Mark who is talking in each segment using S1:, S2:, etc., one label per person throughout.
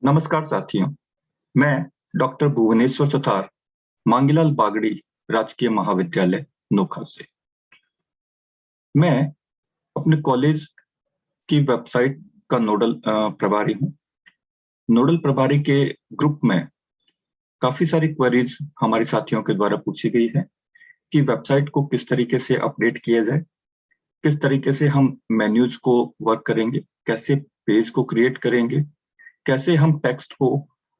S1: नमस्कार साथियों, मैं डॉक्टर भुवनेश्वर सुतार, मांगीलाल बागड़ी राजकीय महाविद्यालय नोखा से। मैं अपने कॉलेज की वेबसाइट का नोडल प्रभारी हूँ। नोडल प्रभारी के ग्रुप में काफी सारी क्वेरीज हमारे साथियों के द्वारा पूछी गई है कि वेबसाइट को किस तरीके से अपडेट किया जाए, किस तरीके से हम मेन्यूज को वर्क करेंगे, कैसे पेज को क्रिएट करेंगे, कैसे हम टेक्स्ट को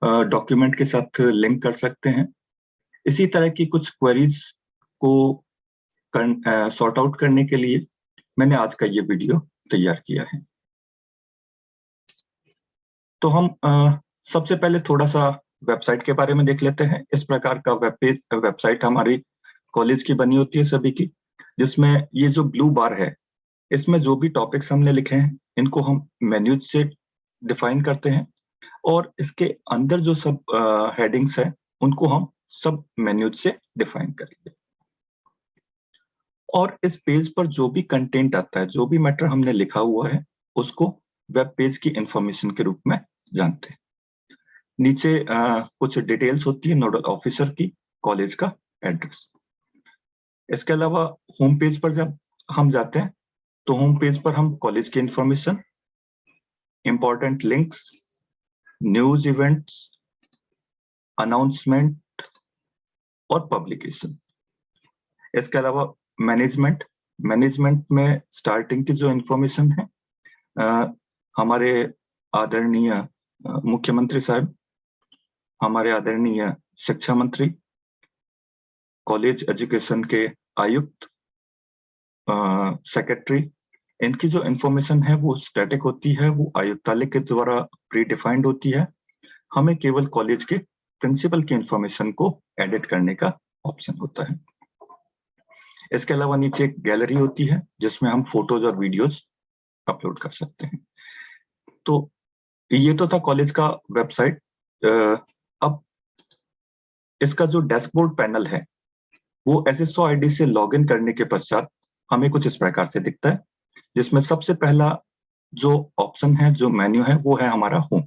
S1: डॉक्यूमेंट के साथ लिंक कर सकते हैं। इसी तरह की कुछ क्वेरीज को सॉर्ट आउट करने के लिए मैंने आज का ये वीडियो तैयार किया है। तो हम सबसे पहले थोड़ा सा वेबसाइट के बारे में देख लेते हैं। इस प्रकार का वेबसाइट हमारी कॉलेज की बनी होती है सभी की, जिसमें ये जो ब्लू बार है, इसमें जो भी टॉपिक्स हमने लिखे हैं इनको हम मेन्यूज से डिफाइन करते हैं और इसके अंदर जो सब हेडिंग्स हैं उनको हम सब मेन्यूज से डिफाइन करेंगे। और इस पेज पर जो भी कंटेंट आता है, जो भी मैटर हमने लिखा हुआ है, उसको वेब पेज की इंफॉर्मेशन के रूप में जानते हैं। नीचे कुछ डिटेल्स होती है नोडल ऑफिसर की, कॉलेज का एड्रेस। इसके अलावा होम पेज पर जब हम जाते हैं तो होम पेज पर हम कॉलेज की information, important links, news events, announcement और पब्लिकेशन। इसके अलावा मैनेजमेंट में स्टार्टिंग की जो इंफॉर्मेशन है, हमारे आदरणीय मुख्यमंत्री साहब, हमारे आदरणीय शिक्षा मंत्री, कॉलेज एजुकेशन के आयुक्त, सेक्रेटरी, इनकी जो इंफॉर्मेशन है वो स्टैटिक होती है, वो आयुक्तालय के द्वारा प्री डिफाइंड होती है। हमें केवल कॉलेज के प्रिंसिपल की इंफॉर्मेशन को एडिट करने का ऑप्शन होता है। इसके अलावा नीचे एक गैलरी होती है जिसमें हम फोटोज और वीडियोज अपलोड कर सकते हैं। तो ये तो था कॉलेज का वेबसाइट। अब इसका जो डैशबोर्ड पैनल है वो SSO ID से लॉगिन करने के पश्चात हमें कुछ इस प्रकार से दिखता है, जिसमें सबसे पहला जो ऑप्शन है, जो मेन्यू है, वो है हमारा होम।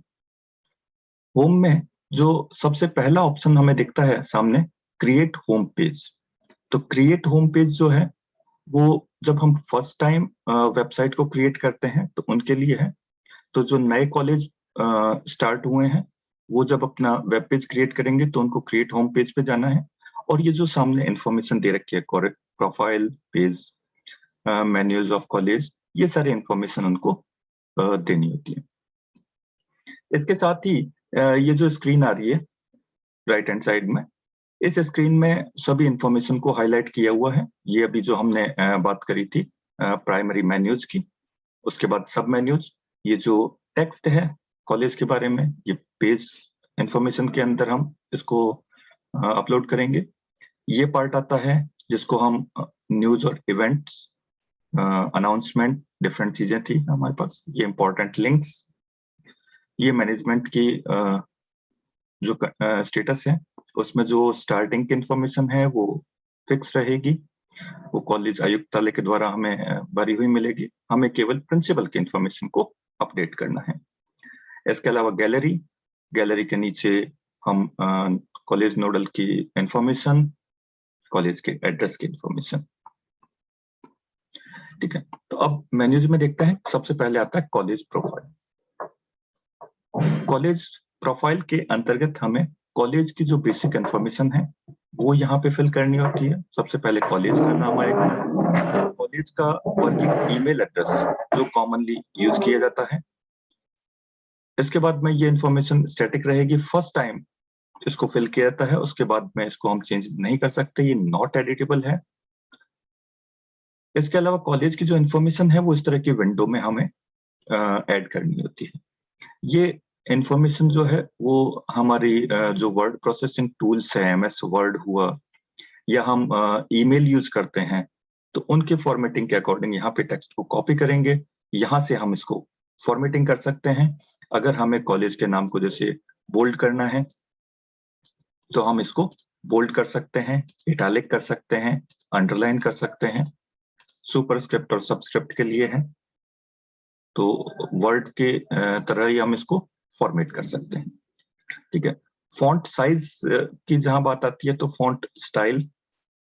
S1: होम में जो सबसे पहला ऑप्शन हमें दिखता है सामने, क्रिएट होम पेज। तो क्रिएट होम पेज जो है वो जब हम फर्स्ट टाइम वेबसाइट को क्रिएट करते हैं तो उनके लिए है। तो जो नए कॉलेज स्टार्ट हुए हैं वो जब अपना वेब पेज क्रिएट करेंगे तो उनको क्रिएट होम पेज पे जाना है और ये जो सामने इंफॉर्मेशन दे रखी है, profile page, menus of college, ये सारी इंफॉर्मेशन उनको देनी होती है। इसके साथ ही ये जो स्क्रीन आ रही है राइट हैंड साइड में, इस स्क्रीन में सभी इंफॉर्मेशन को हाईलाइट किया हुआ है। ये अभी जो हमने बात करी थी प्राइमरी मेन्यूज की, उसके बाद सब मेन्यूज, ये जो टेक्स्ट है कॉलेज के बारे में, ये पेज इंफॉर्मेशन के अंदर हम इसको अपलोड करेंगे। ये पार्ट आता है जिसको हम न्यूज और इवेंट्स, अनाउंसमेंट, डिफरेंट चीजें थी हमारे पास, ये इंपॉर्टेंट लिंक्स, ये मैनेजमेंट की जो स्टेटस है उसमें जो स्टार्टिंग की इंफॉर्मेशन है वो फिक्स रहेगी, वो कॉलेज आयुक्तालय के द्वारा हमें भरी हुई मिलेगी। हमें केवल प्रिंसिपल की इंफॉर्मेशन को अपडेट करना है। इसके अलावा गैलरी के नीचे हम कॉलेज नोडल की इंफॉर्मेशन, कॉलेज के एड्रेस की इंफॉर्मेशन। ठीक है, तो अब मेन्यूज में देखते हैं। सबसे पहले आता है कॉलेज प्रोफाइल। कॉलेज प्रोफाइल के अंतर्गत हमें कॉलेज की जो बेसिक इंफॉर्मेशन है वो यहाँ पे फिल करनी होती है। सबसे पहले कॉलेज का नाम आएगा, कॉलेज का वर्किंग ईमेल एड्रेस जो कॉमनली यूज किया जाता है। इसके बाद में ये इंफॉर्मेशन स्टैटिक रहेगी, फर्स्ट टाइम इसको फिल किया जाता है, उसके बाद में इसको हम चेंज नहीं कर सकते, ये नॉट एडिटेबल है। इसके अलावा कॉलेज की जो इंफॉर्मेशन है वो इस तरह की विंडो में हमें ऐड करनी होती है। ये इंफॉर्मेशन जो है वो हमारी जो वर्ड प्रोसेसिंग टूल्स है, MS वर्ड हुआ या हम ईमेल यूज करते हैं, तो उनके फॉर्मेटिंग के अकॉर्डिंग यहाँ पे टेक्स्ट को कॉपी करेंगे, यहाँ से हम इसको फॉर्मेटिंग कर सकते हैं। अगर हमें कॉलेज के नाम को जैसे बोल्ड करना है तो हम इसको बोल्ड कर सकते हैं, इटैलिक कर सकते हैं, अंडरलाइन कर सकते हैं। सुपरस्क्रिप्ट और सबस्क्रिप्ट के लिए है, तो वर्ड के तरह ही हम इसको फॉर्मेट कर सकते हैं। ठीक है, फॉन्ट साइज की जहां बात आती है तो फॉन्ट स्टाइल,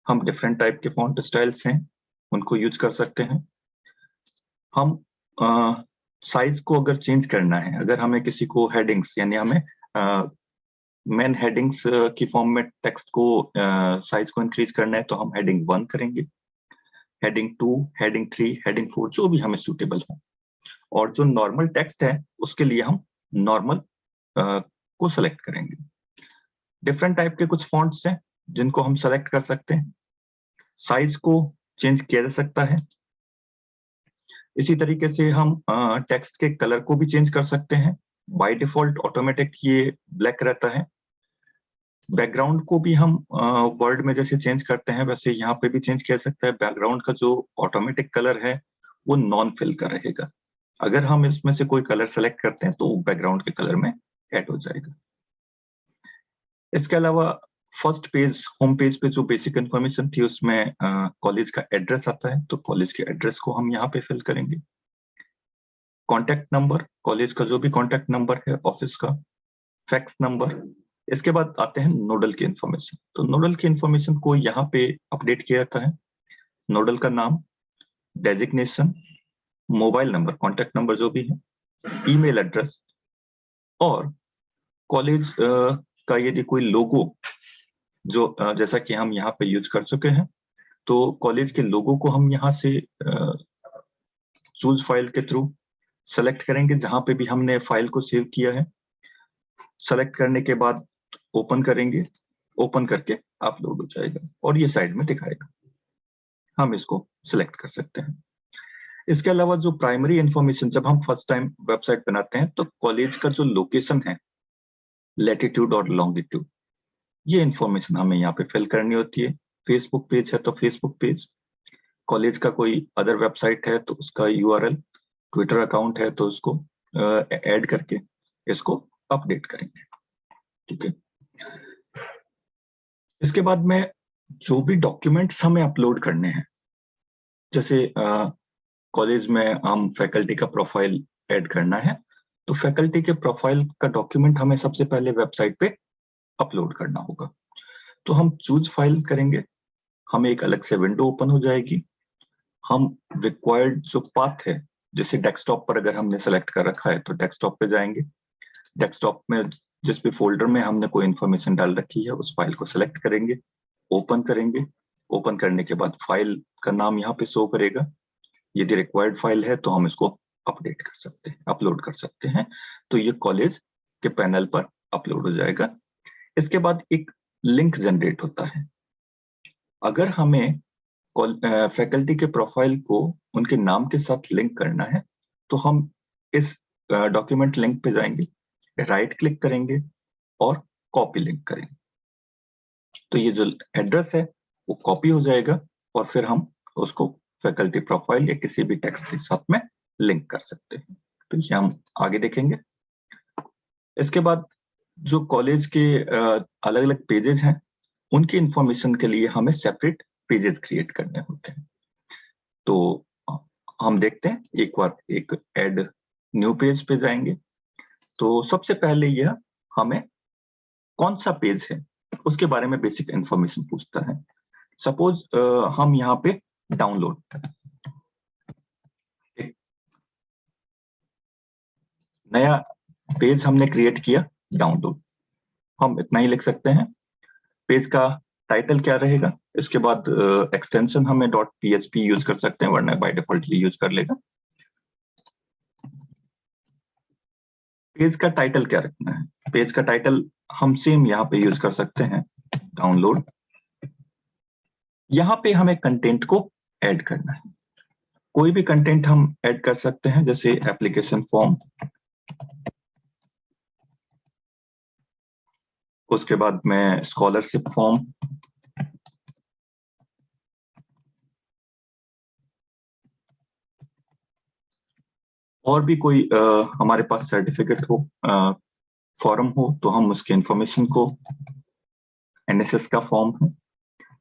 S1: हम डिफरेंट टाइप के फॉन्ट स्टाइल्स हैं उनको यूज कर सकते हैं। हम साइज को अगर चेंज करना है, अगर हमें किसी को हेडिंग्स यानी हमें मेन हेडिंग्स की फॉर्म में टेक्स्ट को साइज को इंक्रीज करना है तो हम हेडिंग 1 करेंगे, हेडिंग 2, हेडिंग 3, हेडिंग 4 जो भी हमें सूटेबल हो। और जो नॉर्मल टेक्स्ट है उसके लिए हम नॉर्मल को सेलेक्ट करेंगे। डिफरेंट टाइप के कुछ फॉन्ट्स हैं जिनको हम सेलेक्ट कर सकते हैं। साइज को चेंज किया जा सकता है। इसी तरीके से हम टेक्स्ट के कलर को भी चेंज कर सकते हैं। बाय डिफॉल्ट ऑटोमेटिक ये ब्लैक रहता है। बैकग्राउंड को भी हम वर्ड में जैसे चेंज करते हैं वैसे यहाँ पे भी चेंज किया जा सकता है। बैकग्राउंड का जो ऑटोमेटिक कलर है वो नॉन फिल का रहेगा। अगर हम इसमें से कोई कलर सेलेक्ट करते हैं तो बैकग्राउंड के कलर में ऐड हो जाएगा। इसके अलावा फर्स्ट पेज, होम पेज पे जो बेसिक इन्फॉर्मेशन थी उसमें कॉलेज का एड्रेस आता है, तो कॉलेज के एड्रेस को हम यहाँ पे फिल करेंगे। कॉन्टैक्ट नंबर, कॉलेज का जो भी कॉन्टैक्ट नंबर है ऑफिस का, फैक्स नंबर। इसके बाद आते हैं नोडल की इन्फॉर्मेशन। तो नोडल की इन्फॉर्मेशन को यहाँ पे अपडेट किया जाता है। नोडल का नाम, designation, mobile number, contact number जो भी है, ईमेल एड्रेस, और कॉलेज का यदि कोई लोगो जो जैसा कि हम यहाँ पे यूज कर चुके हैं, तो कॉलेज के लोगो को हम यहाँ से चूज फाइल के थ्रू सेलेक्ट करेंगे जहां पे भी हमने फाइल को सेव किया है। सेलेक्ट करने के बाद ओपन करेंगे, ओपन करके अपलोड हो जाएगा और ये साइड में दिखाएगा। हम इसको सिलेक्ट कर सकते हैं। इसके अलावा जो प्राइमरी इंफॉर्मेशन, जब हम फर्स्ट टाइम वेबसाइट बनाते हैं तो कॉलेज का जो लोकेशन है, लैटिट्यूड और लॉन्गिट्यूड, ये इंफॉर्मेशन हमें यहाँ पे फिल करनी होती है। फेसबुक पेज है तो फेसबुक पेज, कॉलेज का कोई अदर वेबसाइट है तो उसका यूआरएल, ट्विटर अकाउंट है तो उसको ऐड करके इसको अपडेट करेंगे। ठीक है, इसके बाद में जो भी डॉक्यूमेंट्स हमें अपलोड करने हैं, जैसे कॉलेज में हम फैकल्टी का प्रोफाइल ऐड करना है तो फैकल्टी के प्रोफाइल का डॉक्यूमेंट हमें सबसे पहले वेबसाइट पे अपलोड करना होगा। तो हम चूज फाइल करेंगे, हमें एक अलग से विंडो ओपन हो जाएगी। हम रिक्वायर्ड जो पाथ है, जैसे डेस्कटॉप पर अगर हमने सेलेक्ट कर रखा है तो डेस्कटॉप पे जाएंगे। डेस्कटॉप में जिस भी फोल्डर में हमने कोई इन्फॉर्मेशन डाल रखी है उस फाइल को सेलेक्ट करेंगे, ओपन करेंगे। ओपन करने के बाद फाइल का नाम यहाँ पे शो करेगा। यदि रिक्वायर्ड फाइल है तो हम इसको अपडेट कर सकते हैं, अपलोड कर सकते हैं। तो ये कॉलेज के पैनल पर अपलोड हो जाएगा। इसके बाद एक लिंक जनरेट होता है। अगर हमें फैकल्टी के प्रोफाइल को उनके नाम के साथ लिंक करना है तो हम इस डॉक्यूमेंट लिंक पे जाएंगे, राइट क्लिक करेंगे और कॉपी लिंक करेंगे। तो ये जो एड्रेस है वो कॉपी हो जाएगा और फिर हम उसको फैकल्टी प्रोफाइल या किसी भी टेक्स्ट के साथ में लिंक कर सकते हैं। तो ये हम आगे देखेंगे। इसके बाद जो कॉलेज के अलग अलग पेजेस हैं उनकी इंफॉर्मेशन के लिए हमें सेपरेट पेजेस क्रिएट करने होते हैं। तो हम देखते हैं, एक बार एक ऐड न्यू पेज पे जाएंगे। तो सबसे पहले यह हमें कौन सा पेज है उसके बारे में बेसिक इंफॉर्मेशन पूछता है। सपोज हम यहाँ पे डाउनलोड, नया पेज हमने क्रिएट किया, डाउनलोड, हम इतना ही लिख सकते हैं। पेज का टाइटल क्या रहेगा, इसके बाद एक्सटेंशन हमें .php यूज कर सकते हैं वरना बाय डिफॉल्ट ये यूज कर लेगा। पेज का टाइटल क्या रखना है, पेज का टाइटल हम सेम यहाँ पे यूज कर सकते हैं, डाउनलोड। यहाँ पे हमें कंटेंट को ऐड करना है। कोई भी कंटेंट हम ऐड कर सकते हैं, जैसे एप्लीकेशन फॉर्म, उसके बाद में स्कॉलरशिप फॉर्म, और भी कोई हमारे पास सर्टिफिकेट हो, फॉर्म हो तो हम उसके इंफॉर्मेशन को, एनएसएस का फॉर्म है।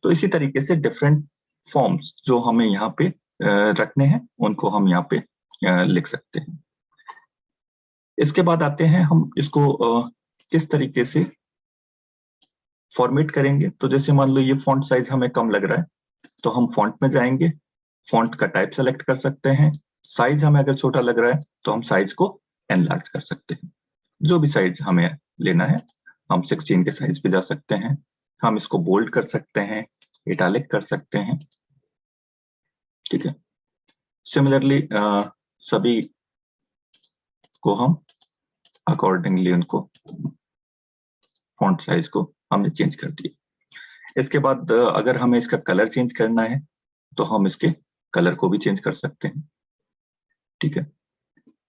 S1: तो इसी तरीके से डिफरेंट फॉर्म्स जो हमें यहाँ पे रखने हैं उनको हम यहाँ पे लिख सकते हैं। इसके बाद आते हैं हम इसको किस तरीके से फॉर्मेट करेंगे। तो जैसे मान लो ये फॉन्ट साइज हमें कम लग रहा है, तो हम फॉन्ट में जाएंगे, फॉन्ट का टाइप सेलेक्ट कर सकते हैं। साइज हमें अगर छोटा लग रहा है तो हम साइज को एनलार्ज कर सकते हैं, जो भी साइज हमें लेना है। हम 16 के साइज पे जा सकते हैं, हम इसको बोल्ड कर सकते हैं, इटैलिक कर सकते हैं, ठीक है। सिमिलरली सभी को हम अकॉर्डिंगली उनको फॉन्ट साइज को हमने चेंज कर दिया। इसके बाद अगर हमें इसका कलर चेंज करना है तो हम इसके कलर को भी चेंज कर सकते हैं, ठीक है।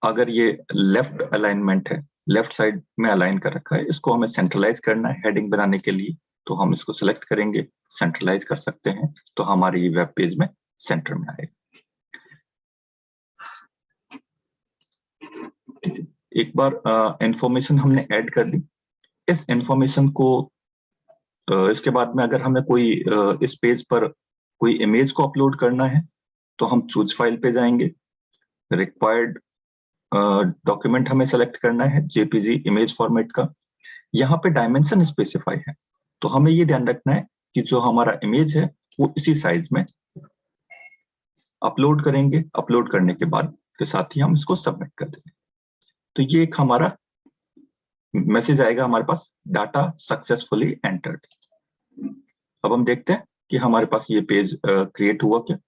S1: अगर ये लेफ्ट अलाइनमेंट है, लेफ्ट साइड में अलाइन कर रखा है, इसको हमें सेंट्रलाइज करना है हेडिंग बनाने के लिए, तो हम इसको सिलेक्ट करेंगे, सेंट्रलाइज कर सकते हैं, तो हमारे ये वेब पेज में सेंटर में आएगा। एक बार इंफॉर्मेशन हमने ऐड कर ली, इस इंफॉर्मेशन को इसके बाद में अगर हमें कोई इस पेज पर कोई इमेज को अपलोड करना है तो हम चूज फाइल पे जाएंगे, रिक्वायर्ड डॉक्यूमेंट हमें सेलेक्ट करना है जेपीजी इमेज फॉर्मेट का। यहाँ पे डायमेंशन स्पेसिफाई है, तो हमें ये ध्यान रखना है कि जो हमारा इमेज है वो इसी साइज में अपलोड करेंगे। अपलोड करने के बाद के साथ ही हम इसको सबमिट कर देंगे, तो ये एक हमारा मैसेज आएगा हमारे पास, डाटा सक्सेसफुली एंटर्ड। अब हम देखते हैं कि हमारे पास ये पेज क्रिएट हुआ क्या।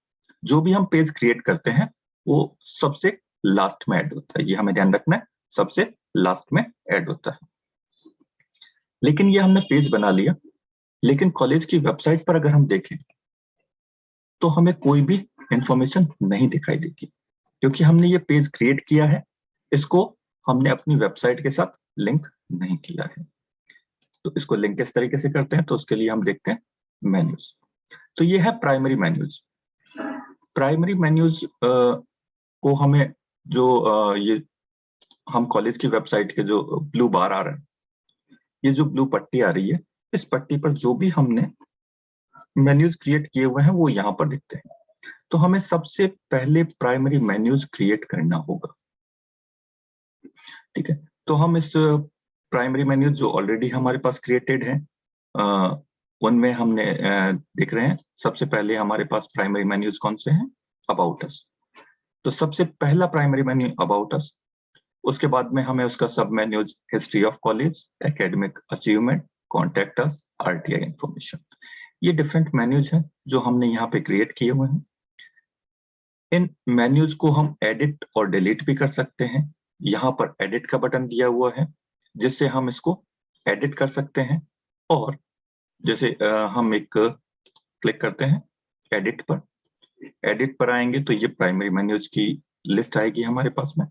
S1: जो भी हम पेज क्रिएट करते हैं वो सबसे लास्ट में ऐड होता है, ये हमें ध्यान रखना है, सबसे लास्ट में ऐड होता है। लेकिन ये हमने पेज बना लिया, लेकिन कॉलेज की वेबसाइट पर अगर हम देखें तो हमें कोई भी इंफॉर्मेशन नहीं दिखाई देगी, क्योंकि हमने ये पेज क्रिएट किया है, इसको हमने अपनी वेबसाइट के साथ लिंक नहीं किया है। तो इसको लिंक किस तरीके से करते हैं, तो उसके लिए हम देखते हैं मेन्यूज। तो ये है प्राइमरी मेन्यूज। प्राइमरी मेन्यूज को हमें जो ये हम कॉलेज की वेबसाइट के जो ब्लू बार आ रहा है, ये जो ब्लू पट्टी आ रही है, इस पट्टी पर जो भी हमने मेन्यूज क्रिएट किए हुए हैं वो यहाँ पर दिखते हैं। तो हमें सबसे पहले प्राइमरी मेन्यूज क्रिएट करना होगा, ठीक है। तो हम इस प्राइमरी मेन्यूज जो ऑलरेडी हमारे पास क्रिएटेड है उनमें हमने देख रहे हैं, सबसे पहले हमारे पास प्राइमरी मेन्यूज कौन से हैं, अबाउट अस। तो सबसे पहला प्राइमरी मेन्यू अबाउट अस, उसके बाद में हमें उसका सब menus history of college, academic achievement, contact us, RTI information. ये डिफरेंट मेन्यूज हैं जो हमने यहाँ पे क्रिएट किए हुए हैं। इन मेन्यूज को हम एडिट और डिलीट भी कर सकते हैं। यहाँ पर एडिट का बटन दिया हुआ है जिससे हम इसको एडिट कर सकते हैं, और जैसे हम एक क्लिक करते हैं एडिट पर आएंगे तो ये प्राइमरी मेन्यूज की लिस्ट आएगी हमारे पास में।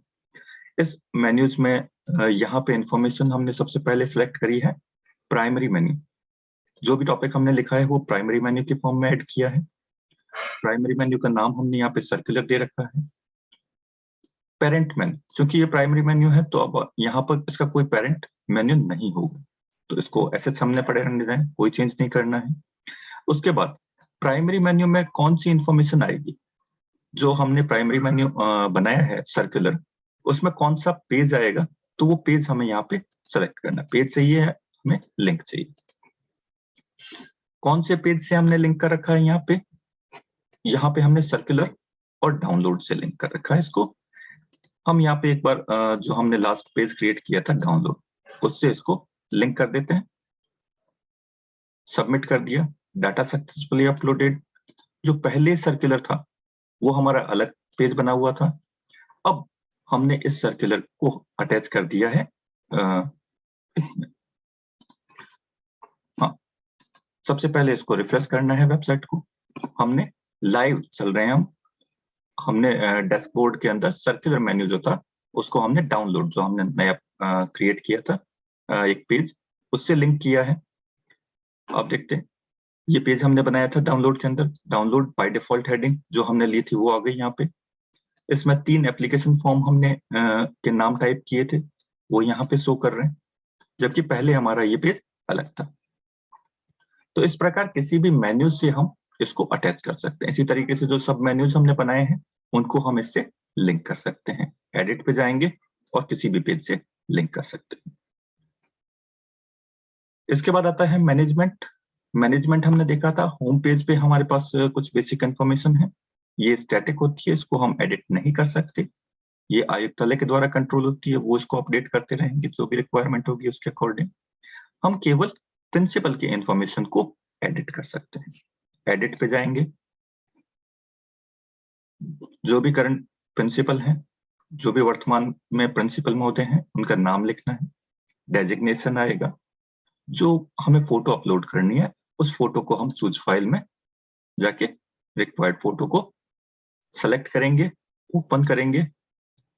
S1: इस मेन्यूज में यहाँ पे इंफॉर्मेशन हमने सबसे पहले सिलेक्ट करी है प्राइमरी मेन्यू। जो भी टॉपिक हमने लिखा है वो प्राइमरी मेन्यू के फॉर्म में ऐड किया है। प्राइमरी मेन्यू का नाम हमने यहाँ पे सर्कुलर दे रखा है। पेरेंट मेन्यू, क्योंकि ये प्राइमरी मेन्यू है तो अब यहाँ पर इसका कोई पेरेंट मेन्यू नहीं होगा, तो इसको ऐसे हमने पड़े रहने देना है, कोई चेंज नहीं करना है। उसके बाद प्राइमरी मेन्यू में कौन सी इंफॉर्मेशन आएगी, जो हमने प्राइमरी मेन्यू बनाया है सर्कुलर, उसमें कौन सा पेज आएगा, तो वो पेज हमें यहाँ पे सेलेक्ट करना है। पेज चाहिए है, हमें लिंक चाहिए। कौन से पेज से हमने लिंक कर रखा है यहाँ पे हमने सर्कुलर और डाउनलोड से लिंक कर रखा है इसको। हम यहाँ पे एक बार जो हमने लास्ट पेज क्रिएट किया था डाउनलोड, उससे इसको लिंक कर देते हैं। सबमिट कर दिया, डाटा सक्सेसफुली अपलोडेड। जो पहले सर्कुलर था वो हमारा अलग पेज बना हुआ था, अब हमने इस सर्कुलर को अटैच कर दिया है। हाँ, सबसे पहले इसको रिफ्रेश करना है वेबसाइट को। हमने लाइव चल रहे हैं हमने डैशबोर्ड के अंदर सर्कुलर मेन्यू जो था उसको हमने डाउनलोड, जो हमने नया क्रिएट किया था एक पेज, उससे लिंक किया है। अब देखते हैं, ये पेज हमने बनाया था डाउनलोड के अंदर, डाउनलोड बाय डिफॉल्ट हेडिंग जो हमने ली थी वो आ गई यहाँ पे। इसमें 3 एप्लीकेशन फॉर्म हमने के नाम टाइप किए थे, वो यहाँ पे शो कर रहे हैं, जबकि पहले हमारा ये पेज अलग था। तो इस प्रकार किसी भी मेन्यू से हम इसको अटैच कर सकते हैं। इसी तरीके से जो सब मेन्यूज हमने बनाए हैं उनको हम इससे लिंक कर सकते हैं। एडिट पे जाएंगे, और किसी भी पेज से लिंक कर सकते हैं। इसके बाद आता है मैनेजमेंट। मैनेजमेंट हमने देखा था, होम पेज पे हमारे पास कुछ बेसिक इंफॉर्मेशन है, ये स्टैटिक होती है, इसको हम एडिट नहीं कर सकते। ये आयुक्तालय के द्वारा कंट्रोल होती है, वो इसको अपडेट करते रहेंगे जो भी रिक्वायरमेंट होगी उसके अकॉर्डिंग। हम केवल प्रिंसिपल की इंफॉर्मेशन को एडिट कर सकते हैं। एडिट पे जाएंगे, जो भी करंट प्रिंसिपल हैं, जो भी वर्तमान में प्रिंसिपल महोदय हैं, उनका नाम लिखना है। डेजिग्नेशन आएगा, जो हमें फोटो अपलोड करनी है उस फोटो को हम चूज फाइल में जाके रिक्वायर्ड फोटो को सेलेक्ट करेंगे, ओपन करेंगे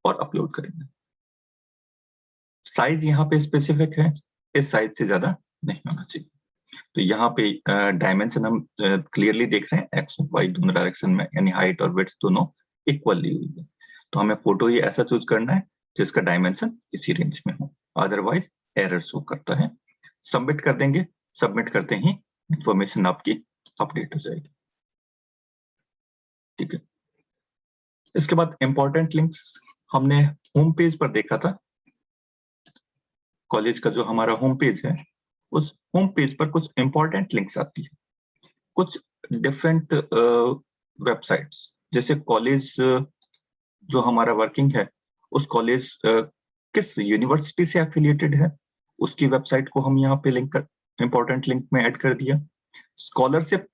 S1: और अपलोड करेंगे। साइज यहाँ पे स्पेसिफिक है, इस साइज से ज्यादा नहीं होना चाहिए। तो यहाँ पे डायमेंशन हम क्लियरली देख रहे हैं, एक्स और वाई दोनों डायरेक्शन में, यानी हाइट और विड्थ दोनों इक्वल ली हुई है। तो हमें फोटो ये ऐसा चूज करना है जिसका डायमेंशन इसी रेंज में हो, अदरवाइज एरर शो करता है। सबमिट कर देंगे, सबमिट करते ही इंफॉर्मेशन आपकी अपडेट हो जाएगी। ठीक है, इसके बाद इंपॉर्टेंट लिंक्स हमने होम पेज पर देखा था। कॉलेज का जो हमारा होम पेज है, उस होम पेज पर कुछ इंपॉर्टेंट लिंक्स आती है, कुछ डिफरेंट वेबसाइट्स, जैसे कॉलेज जो हमारा वर्किंग है, उस कॉलेज किस यूनिवर्सिटी से एफिलिएटेड है, उसकी वेबसाइट को हम यहाँ पे लिंक कर इंपॉर्टेंट लिंक में ऐड कर दिया। स्कॉलरशिप,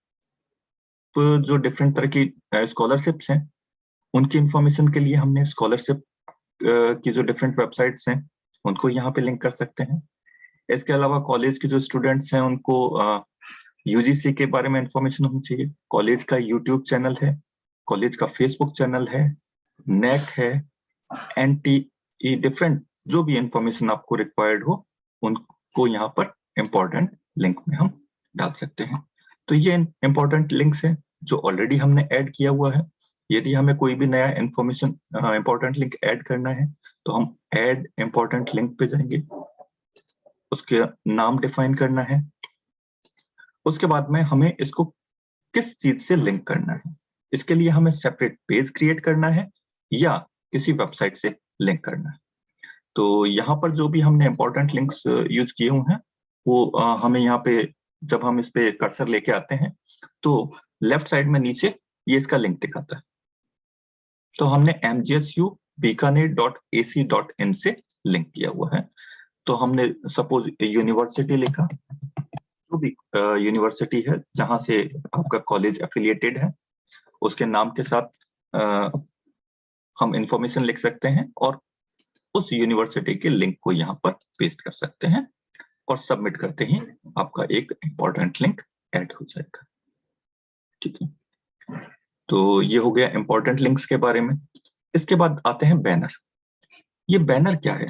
S1: जो डिफरेंट तरह की स्कॉलरशिप्स हैं, उनकी इंफॉर्मेशन के लिए हमने स्कॉलरशिप की जो डिफरेंट वेबसाइट्स हैं उनको यहाँ पे लिंक कर सकते हैं। इसके अलावा कॉलेज के जो स्टूडेंट्स हैं उनको यूजीसी के बारे में इंफॉर्मेशन होनी चाहिए। कॉलेज का यूट्यूब चैनल है, कॉलेज का फेसबुक चैनल है, नेक है, एनटीई, डिफरेंट जो भी इंफॉर्मेशन आपको रिक्वायर्ड हो उनको यहाँ पर इंपॉर्टेंट लिंक में हम डाल सकते हैं। तो ये इंपॉर्टेंट लिंक्स हैं जो ऑलरेडी हमने ऐड किया हुआ है। यदि हमें कोई भी नया इंफॉर्मेशन इंपॉर्टेंट लिंक ऐड करना है तो हम ऐड इंपॉर्टेंट लिंक पे जाएंगे, उसके नाम डिफाइन करना है, उसके बाद में हमें इसको किस चीज से लिंक करना है, इसके लिए हमें सेपरेट पेज क्रिएट करना है या किसी वेबसाइट से लिंक करना है। तो यहाँ पर जो भी हमने इंपॉर्टेंट लिंक्स यूज किए हुए हैं वो हमें यहाँ पे जब हम इस पे कर्सर लेके आते हैं तो लेफ्ट साइड में नीचे ये इसका लिंक दिखाता है। तो हमने mgsu-bikaner.ac.in से लिंक किया हुआ है। तो हमने सपोज यूनिवर्सिटी लिखा, जो भी यूनिवर्सिटी है जहां से आपका कॉलेज एफिलिएटेड है उसके नाम के साथ हम इंफॉर्मेशन लिख सकते हैं और उस यूनिवर्सिटी के लिंक को यहाँ पर पेस्ट कर सकते हैं और सबमिट करते ही आपका एक इंपॉर्टेंट लिंक ऐड हो जाएगा। ठीक है, तो ये हो गया इंपॉर्टेंट लिंक्स के बारे में। इसके बाद आते हैं बैनर। ये बैनर क्या है?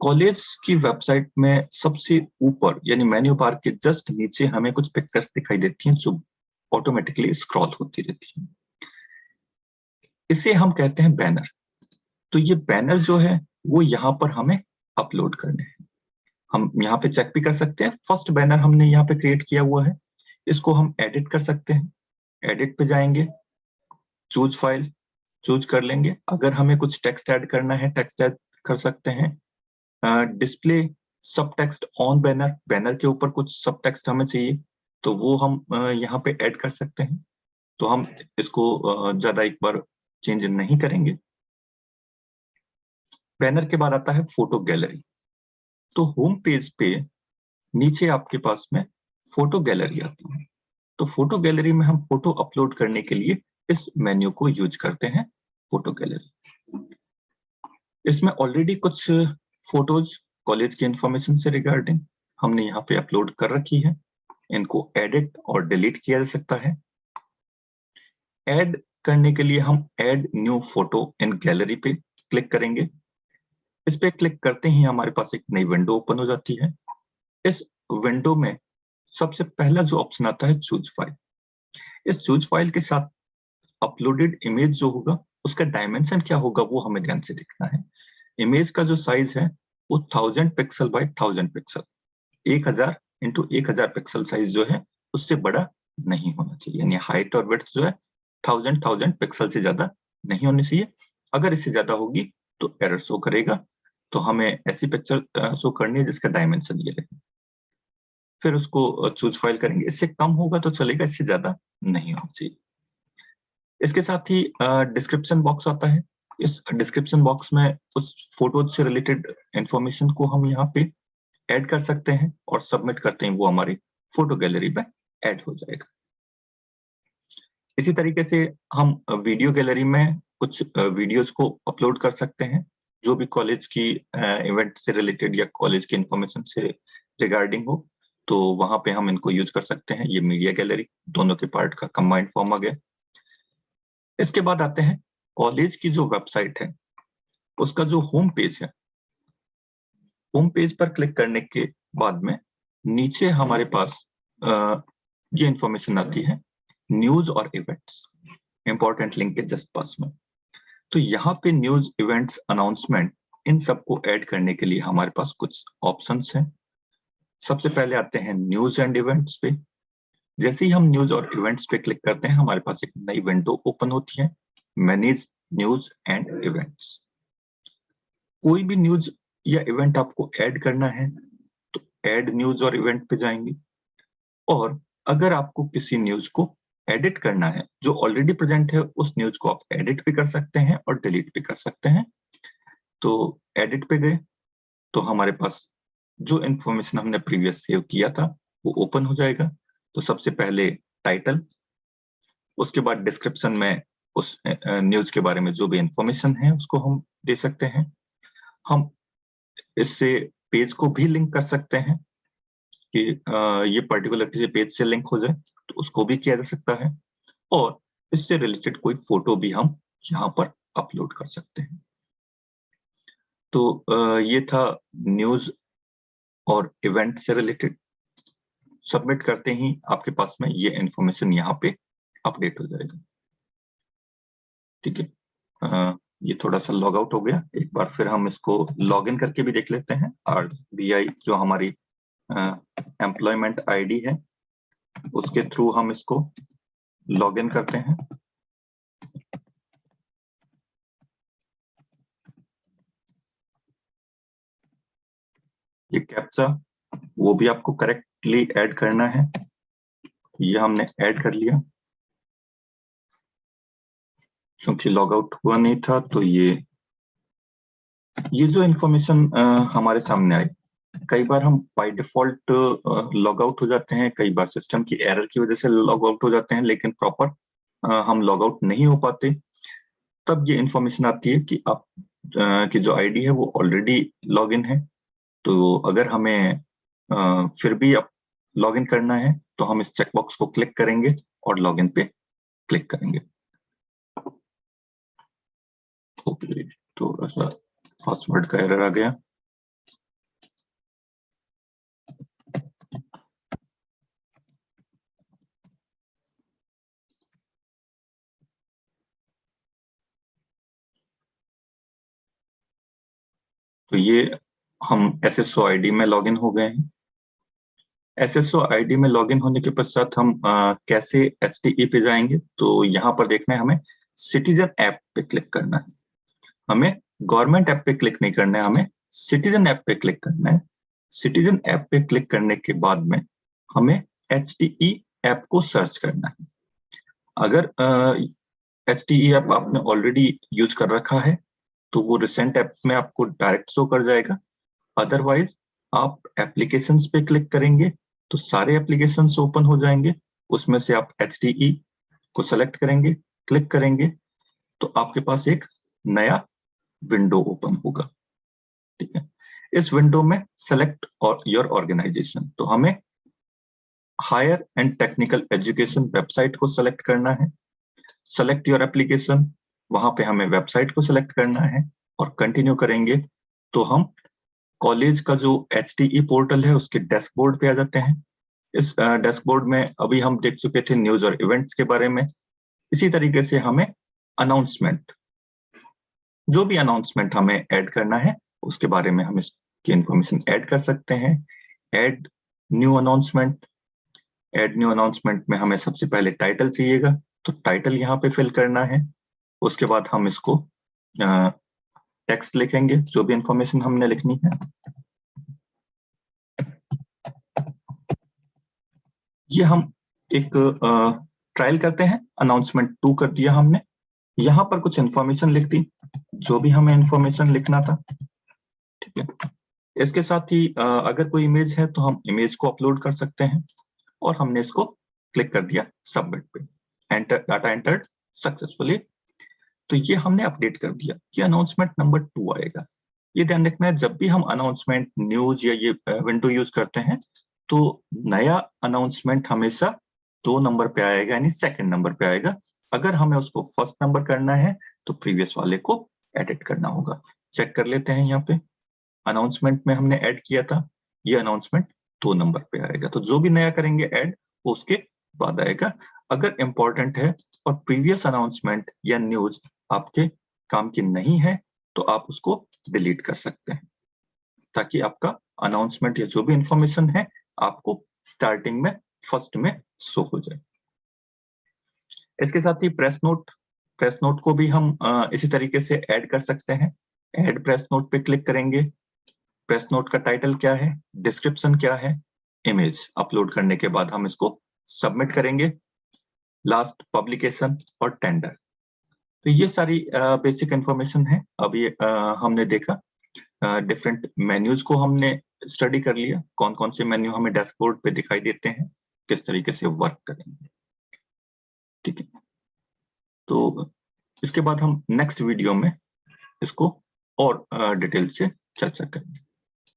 S1: कॉलेज की वेबसाइट में सबसे ऊपर यानी मेन्यू बार के जस्ट नीचे हमें कुछ पिक्चर्स दिखाई देती हैं जो ऑटोमेटिकली स्क्रॉल होती रहती हैं, इसे हम कहते हैं बैनर। तो ये बैनर जो है वो यहाँ पर हमें अपलोड करने हैं। हम यहाँ पे चेक भी कर सकते हैं, फर्स्ट बैनर हमने यहाँ पे क्रिएट किया हुआ है, इसको हम एडिट कर सकते हैं। एडिट पे जाएंगे, चूज फाइल चूज कर लेंगे। अगर हमें कुछ टेक्स्ट ऐड करना है टेक्स्ट ऐड कर सकते हैं। डिस्प्ले सब टेक्स्ट ऑन बैनर, बैनर के ऊपर कुछ सब टेक्स्ट हमें चाहिए तो वो हम यहाँ पे ऐड कर सकते हैं। तो हम इसको ज्यादा एक बार चेंज नहीं करेंगे। बैनर के बाद आता है फोटो गैलरी। तो होम पेज पे नीचे आपके पास में फोटो गैलरी आती है। तो फोटो गैलरी में हम फोटो अपलोड करने के लिए इस मेन्यू को यूज करते हैं, फोटो गैलरी। इसमें ऑलरेडी कुछ फोटोज कॉलेज की इंफॉर्मेशन से रिगार्डिंग हमने यहाँ पे अपलोड कर रखी है, इनको एडिट और डिलीट किया जा सकता है। ऐड करने के लिए हम ऐड न्यू फोटो इन गैलरी पे क्लिक करेंगे। इस पे क्लिक करते ही हमारे पास एक नई विंडो ओपन हो जाती है। इस विंडो में सबसे पहला जो ऑप्शन आता है चूज फाइल। इस चूज फाइल के साथ अपलोडेड इमेज जो होगा उसका डायमेंशन क्या होगा वो हमें ध्यान से देखना है। इमेज का जो साइज है वो 1000 pixel by 1000 pixel, 1000 into 1000 pixel size जो है उससे बड़ा नहीं होना चाहिए, यानी हाइट और विड्थ जो है 1000 पिक्सल से ज्यादा नहीं होनी चाहिए। अगर इससे ज्यादा होगी तो एरर शो करेगा। तो हमें ऐसी पिक्चर शो करनी है जिसका डायमेंशन ये रहे, फिर उसको चूज फाइल करेंगे। इससे कम होगा तो चलेगा, इससे ज्यादा नहीं होना चाहिए। इसके साथ ही डिस्क्रिप्शन बॉक्स आता है। इस डिस्क्रिप्शन बॉक्स में उस फोटो से रिलेटेड इंफॉर्मेशन को हम यहाँ पे ऐड कर सकते हैं और सबमिट करते हैं, वो हमारी फोटो गैलरी में ऐड हो जाएगा। इसी तरीके से हम वीडियो गैलरी में कुछ वीडियोस को अपलोड कर सकते हैं, जो भी कॉलेज की इवेंट से रिलेटेड या कॉलेज की इंफॉर्मेशन से रिगार्डिंग हो, तो वहां पे हम इनको यूज कर सकते हैं। ये मीडिया गैलरी दोनों के पार्ट का कंबाइंड फॉर्म आ गया। इसके बाद आते हैं कॉलेज की जो वेबसाइट है उसका जो होम पेज है। होम पेज पर क्लिक करने के बाद में नीचे हमारे पास ये इंफॉर्मेशन आती है, न्यूज और इवेंट्स, इंपॉर्टेंट लिंक के जस्ट पास में। तो यहाँ पे न्यूज, इवेंट्स, अनाउंसमेंट, इन सबको ऐड करने के लिए हमारे पास कुछ ऑप्शंस हैं। सबसे पहले आते हैं न्यूज एंड इवेंट्स पे। जैसे ही हम न्यूज और इवेंट्स पे क्लिक करते हैं हमारे पास एक नई विंडो ओपन होती है, मैनेज न्यूज एंड इवेंट्स। कोई भी न्यूज या इवेंट आपको ऐड करना है तो ऐड न्यूज और इवेंट पे जाएंगे, और अगर आपको किसी न्यूज को एडिट करना है जो ऑलरेडी प्रेजेंट है, उस न्यूज को आप एडिट भी कर सकते हैं और डिलीट भी कर सकते हैं। तो एडिट पे गए तो हमारे पास जो इंफॉर्मेशन हमने प्रीवियस सेव किया था वो ओपन हो जाएगा। तो सबसे पहले टाइटल, उसके बाद डिस्क्रिप्शन में उस न्यूज के बारे में जो भी इंफॉर्मेशन है उसको हम दे सकते हैं। हम इससे पेज को भी लिंक कर सकते हैं कि ये पर्टिकुलर किसी पेज से लिंक हो जाए, तो उसको भी किया जा सकता है। और इससे रिलेटेड कोई फोटो भी हम यहाँ पर अपलोड कर सकते हैं। तो ये था न्यूज और इवेंट से रिलेटेड। सबमिट करते ही आपके पास में ये इंफॉर्मेशन यहाँ पे अपडेट हो जाएगा। ठीक है, ये थोड़ा सा लॉग आउट हो गया। एक बार फिर हम इसको लॉग इन करके भी देख लेते हैं। RBI जो हमारी एम्प्लॉयमेंट आईडी है उसके थ्रू हम इसको लॉग इन करते हैं। ये कैप्चा वो भी आपको करेक्टली ऐड करना है। ये हमने ऐड कर लिया। क्योंकि लॉग आउट हुआ नहीं था तो ये जो इंफॉर्मेशन हमारे सामने आई, कई बार हम बाय डिफॉल्ट लॉग आउट हो जाते हैं, कई बार सिस्टम की एरर की वजह से लॉग आउट हो जाते हैं, लेकिन प्रॉपर हम लॉग आउट नहीं हो पाते। तब ये इंफॉर्मेशन आती है कि आप की जो आईडी है वो ऑलरेडी लॉग इन है। तो अगर हमें फिर भी अब लॉग इन करना है तो हम इस चेकबॉक्स को क्लिक करेंगे और लॉग इन पे क्लिक करेंगे। ओके, थोड़ा सा पासवर्ड का एरर आ गया। तो ये हम SSO आईडी में लॉगिन हो गए हैं। SSO आईडी में लॉगिन होने के पश्चात हम कैसे HTE पे जाएंगे, तो यहाँ पर देखना है हमें सिटीजन ऐप पे क्लिक करना है। हमें गवर्नमेंट ऐप पे क्लिक नहीं करना है, हमें सिटीजन ऐप पे क्लिक करना है। सिटीजन ऐप पे क्लिक करने के बाद में हमें HTE ऐप को सर्च करना है। अगर HTE ऐप आपने ऑलरेडी यूज कर रखा है तो वो रिसेंट ऐप में आपको डायरेक्ट शो कर जाएगा। अदरवाइज आप एप्लीकेशंस पे क्लिक करेंगे तो सारे एप्लीकेशंस ओपन हो जाएंगे। उसमें से आप HTE को सेलेक्ट करेंगे, क्लिक करेंगे तो आपके पास एक नया विंडो ओपन होगा। ठीक है, इस विंडो में सेलेक्ट और योर ऑर्गेनाइजेशन, तो हमें higher and technical education website को सेलेक्ट करना है। सेलेक्ट योर एप्लीकेशन, वहां पे हमें वेबसाइट को सेलेक्ट करना है और कंटिन्यू करेंगे तो हम कॉलेज का जो HTE पोर्टल है उसके डैशबोर्ड पे आ जाते हैं। इस डैशबोर्ड में अभी हम देख चुके थे न्यूज और इवेंट्स के बारे में। इसी तरीके से हमें अनाउंसमेंट, जो भी अनाउंसमेंट हमें ऐड करना है उसके बारे में हम इसकी इंफॉर्मेशन ऐड कर सकते हैं। Add new announcement, add new announcement में हमें सबसे पहले टाइटल चाहिएगा, तो टाइटल यहाँ पे फिल करना है। उसके बाद हम इसको टेक्स्ट लिखेंगे, जो भी इंफॉर्मेशन हमने लिखनी है। ये हम एक ट्रायल करते हैं। अनाउंसमेंट 2 कर दिया हमने, यहाँ पर कुछ इंफॉर्मेशन लिख दी, जो भी हमें इंफॉर्मेशन लिखना था। ठीक है, इसके साथ ही अगर कोई इमेज है तो हम इमेज को अपलोड कर सकते हैं, और हमने इसको क्लिक कर दिया सबमिट पे। Enter, data entered successfully. तो ये हमने अपडेट कर दिया कि अनाउंसमेंट नंबर 2 आएगा। ये ध्यान रखना है, जब भी हम अनाउंसमेंट, न्यूज या ये विंडो यूज करते हैं तो नया अनाउंसमेंट हमेशा 2 नंबर पे आएगा, यानी सेकंड नंबर पे आएगा। अगर हमें उसको फर्स्ट नंबर करना है तो प्रीवियस वाले को एडिट करना होगा। चेक कर लेते हैं, यहाँ पे अनाउंसमेंट में हमने ऐड किया था, ये अनाउंसमेंट 2 नंबर पे आएगा। तो जो भी नया करेंगे ऐड, वो उसके बाद आएगा। अगर इंपॉर्टेंट है और प्रीवियस अनाउंसमेंट या न्यूज आपके काम की नहीं है तो आप उसको डिलीट कर सकते हैं, ताकि आपका अनाउंसमेंट या जो भी इंफॉर्मेशन है आपको स्टार्टिंग में फर्स्ट में शो हो जाए। इसके साथ ही प्रेस नोट को भी हम इसी तरीके से ऐड कर सकते हैं। ऐड प्रेस नोट पे क्लिक करेंगे। प्रेस नोट का टाइटल क्या है, डिस्क्रिप्शन क्या है, इमेज अपलोड करने के बाद हम इसको सबमिट करेंगे। लास्ट पब्लिकेशन और टेंडर। तो ये सारी बेसिक इंफॉर्मेशन है। अब ये हमने देखा, डिफरेंट मेन्यूज को हमने स्टडी कर लिया, कौन कौन से मेन्यू हमें डैशबोर्ड पे दिखाई देते हैं, किस तरीके से वर्क करेंगे। ठीक है, तो इसके बाद हम नेक्स्ट वीडियो में इसको और डिटेल से चर्चा करेंगे।